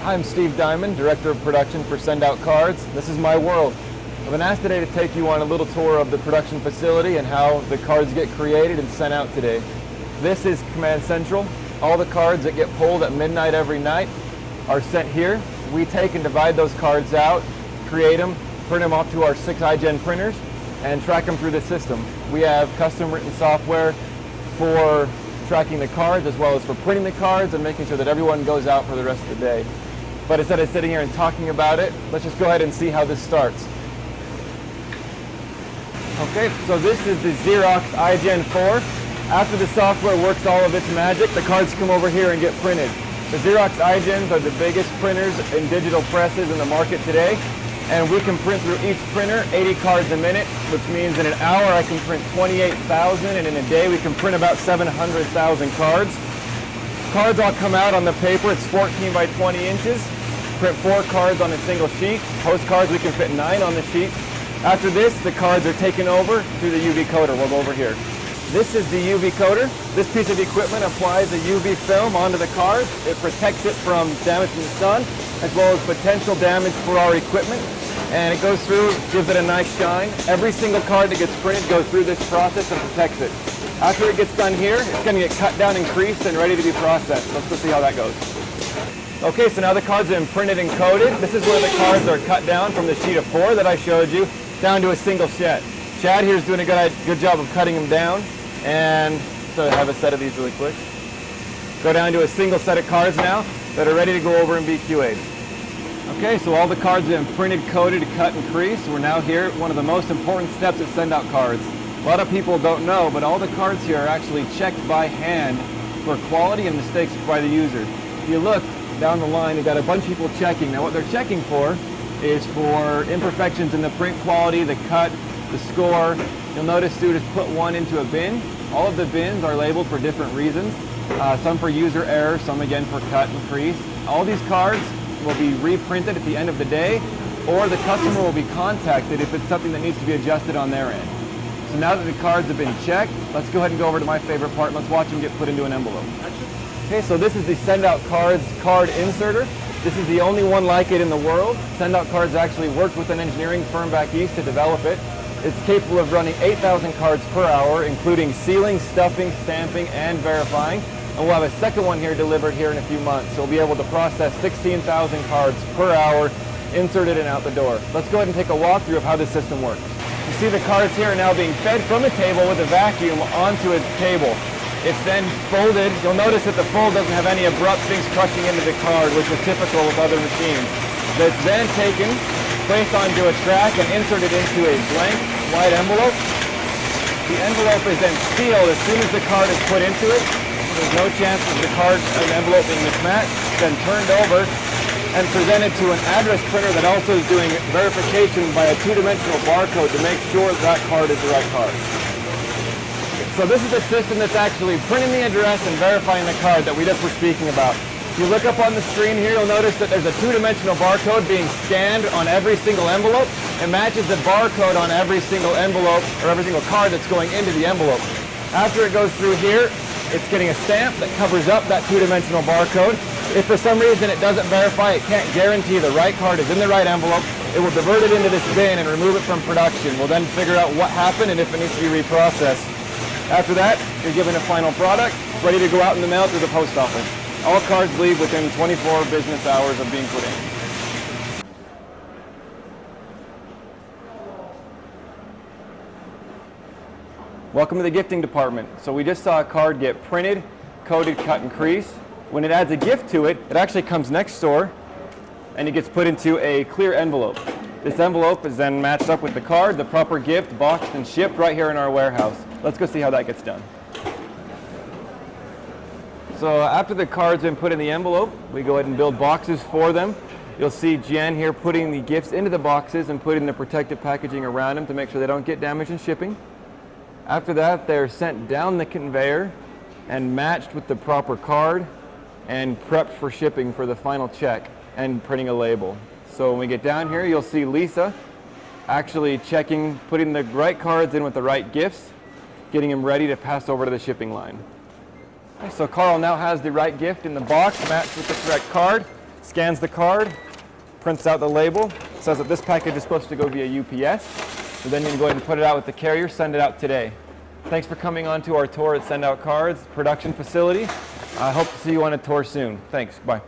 I'm Steve Diamond, Director of Production for SendOutCards. This is my world. I've been asked today to take you on a little tour of the production facility and how the cards get created and sent out today. This is Command Central. All the cards that get pulled at midnight every night are sent here. We take and divide those cards out, create them, print them off to our 6 iGen printers, and track them through the system. We have custom written software for tracking the cards as well as for printing the cards and making sure that everyone goes out for the rest of the day. But instead of sitting here and talking about it, let's just go ahead and see how this starts. Okay, so this is the Xerox iGen 4. After the software works all of its magic, the cards come over here and get printed. The Xerox iGens are the biggest printers in digital presses in the market today, and we can print through each printer 80 cards a minute, which means in an hour I can print 28,000, and in a day we can print about 700,000 cards. Cards all come out on the paper. It's 14 by 20 inches. Print 4 cards on a single sheet. Postcards, we can fit 9 on the sheet. After this, the cards are taken over through the UV coater. We'll go over here. This is the UV coater. This piece of equipment applies a UV film onto the card. It protects it from damage from the sun, as well as potential damage for our equipment. And it goes through, gives it a nice shine. Every single card that gets printed goes through this process and protects it. After it gets done here, it's going to get cut down and creased and ready to be processed. Let's go see how that goes. Okay, so now the cards have been printed and coated. This is where the cards are cut down from the sheet of 4 that I showed you down to a single shed. Chad here is doing a good job of cutting them down. And so I have a set of these really quick. Go down to a single set of cards now that are ready to go over and be QA'd. Okay, so all the cards have been printed, coated, cut, and creased. We're now here at one of the most important steps at SendOutCards. A lot of people don't know, but all the cards here are actually checked by hand for quality and mistakes by the user. If you look down the line, you've got a bunch of people checking. Now what they're checking for is for imperfections in the print quality, the cut, the score. You'll notice students put one into a bin. All of the bins are labeled for different reasons. Some for user error, some again for cut and crease. All these cards will be reprinted at the end of the day, or the customer will be contacted if it's something that needs to be adjusted on their end. So now that the cards have been checked, let's go ahead and go over to my favorite part. Let's watch them get put into an envelope. Okay, so this is the SendOutCards card inserter. This is the only one like it in the world. SendOutCards actually worked with an engineering firm back east to develop it. It's capable of running 8,000 cards per hour, including sealing, stuffing, stamping, and verifying. And we'll have a second one here delivered here in a few months. So we'll be able to process 16,000 cards per hour, inserted and out the door. Let's go ahead and take a walkthrough of how this system works. You see the cards here are now being fed from a table with a vacuum onto a table. It's then folded. You'll notice that the fold doesn't have any abrupt things crushing into the card, which is typical with other machines. It's then taken, placed onto a track, and inserted into a blank white envelope. The envelope is then sealed as soon as the card is put into it. There's no chance of the card and envelope being mismatched. Then turned over and presented to an address printer that also is doing verification by a 2-dimensional barcode to make sure that card is the right card. So this is the system that's actually printing the address and verifying the card that we just were speaking about. If you look up on the screen here, you'll notice that there's a 2-dimensional barcode being scanned on every single envelope. It matches the barcode on every single envelope or every single card that's going into the envelope. After it goes through here, it's getting a stamp that covers up that 2-dimensional barcode. If for some reason it doesn't verify, it can't guarantee the right card is in the right envelope, it will divert it into this bin and remove it from production. We'll then figure out what happened and if it needs to be reprocessed. After that, you're given a final product, ready to go out in the mail through the post office. All cards leave within 24 business hours of being put in. Welcome to the gifting department. So we just saw a card get printed, coated, cut, and creased. When it adds a gift to it, it actually comes next door and it gets put into a clear envelope. This envelope is then matched up with the card, the proper gift, boxed and shipped right here in our warehouse. Let's go see how that gets done. So after the card's been put in the envelope, we go ahead and build boxes for them. You'll see Jen here putting the gifts into the boxes and putting the protective packaging around them to make sure they don't get damaged in shipping. After that, they're sent down the conveyor and matched with the proper card and prepped for shipping for the final check and printing a label. So when we get down here, you'll see Lisa actually checking, putting the right cards in with the right gifts, getting them ready to pass over to the shipping line. Okay, so Carl now has the right gift in the box matched with the correct card. scans the card, prints out the label, says that this package is supposed to go via UPS. So then you can go ahead and put it out with the carrier, send it out today. Thanks for coming on to our tour at SendOutCards production facility. I hope to see you on a tour soon. Thanks. Bye.